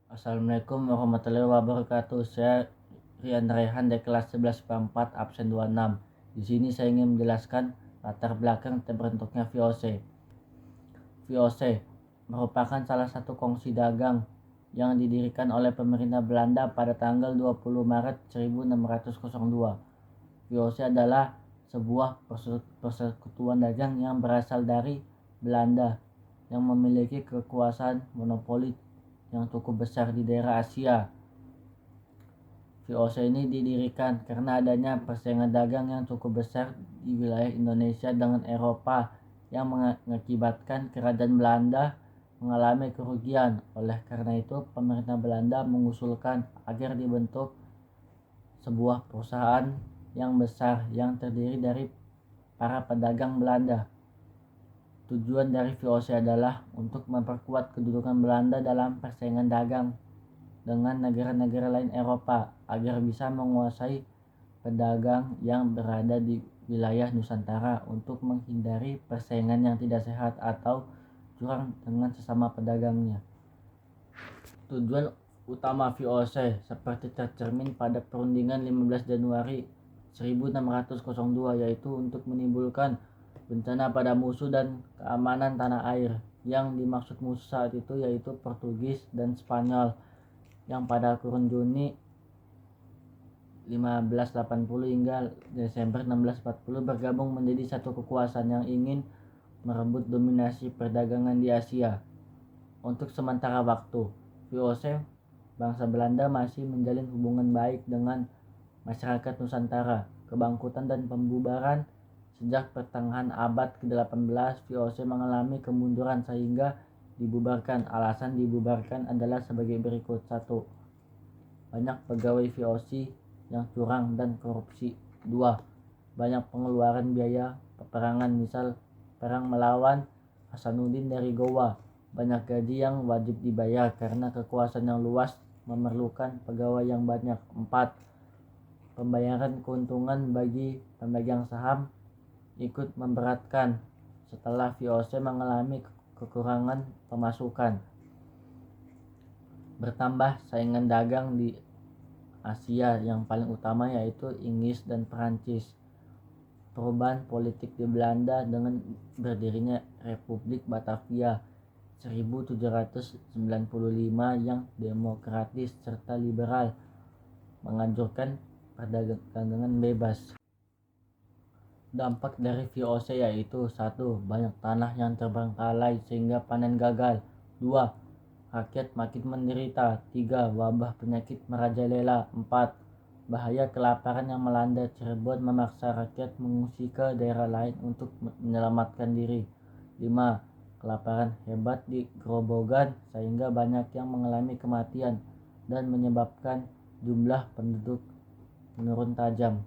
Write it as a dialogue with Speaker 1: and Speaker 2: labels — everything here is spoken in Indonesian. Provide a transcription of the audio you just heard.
Speaker 1: Assalamualaikum warahmatullahi wabarakatuh. Saya Rian Rehan dari kelas 11 IPA 4 absen 26. Di sini saya ingin menjelaskan latar belakang terbentuknya VOC. VOC merupakan salah satu kongsi dagang yang didirikan oleh pemerintah Belanda pada tanggal 20 Maret 1602. VOC adalah sebuah persekutuan dagang yang berasal dari Belanda yang memiliki kekuasaan monopoli yang cukup besar di daerah Asia. VOC ini didirikan karena adanya persaingan dagang yang cukup besar di wilayah Indonesia dengan Eropa yang mengakibatkan kerajaan Belanda mengalami kerugian. Oleh karena itu, pemerintah Belanda mengusulkan agar dibentuk sebuah perusahaan yang besar yang terdiri dari para pedagang Belanda. Tujuan dari VOC adalah untuk memperkuat kedudukan Belanda dalam persaingan dagang dengan negara-negara lain Eropa agar bisa menguasai pedagang yang berada di wilayah Nusantara untuk menghindari persaingan yang tidak sehat atau curang dengan sesama pedagangnya. Tujuan utama VOC seperti tercermin pada perundingan 15 Januari 1602 yaitu untuk menimbulkan bencana pada musuh dan keamanan tanah air. Yang dimaksud musuh saat itu yaitu Portugis dan Spanyol yang pada kurun Juni 1580 hingga Desember 1640 bergabung menjadi satu kekuasaan yang ingin merebut dominasi perdagangan di Asia. Untuk sementara waktu, VOC bangsa Belanda masih menjalin hubungan baik dengan masyarakat Nusantara. Kebangkitan dan pembubaran sejak pertengahan abad ke-18, VOC mengalami kemunduran sehingga dibubarkan. Alasan dibubarkan adalah sebagai berikut. 1. Banyak pegawai VOC yang curang dan korupsi. 2. Banyak pengeluaran biaya peperangan, misal perang melawan Hasanuddin dari Gowa. Banyak gaji yang wajib dibayar karena kekuasaan yang luas memerlukan pegawai yang banyak. 4. Pembayaran keuntungan bagi pemegang saham ikut memberatkan setelah VOC mengalami kekurangan pemasukan. Bertambah saingan dagang di Asia yang paling utama yaitu Inggris dan Perancis. Perubahan politik di Belanda dengan berdirinya Republik Batavia 1795 yang demokratis serta liberal menganjurkan perdagangan bebas. Dampak dari VOC yaitu 1. Banyak tanah yang terbengkalai sehingga panen gagal. 2. Rakyat makin menderita. 3. Wabah penyakit merajalela. 4. Bahaya kelaparan yang melanda Cirebon memaksa rakyat mengungsi ke daerah lain untuk menyelamatkan diri. 5. Kelaparan hebat di Grobogan sehingga banyak yang mengalami kematian dan menyebabkan jumlah penduduk menurun tajam.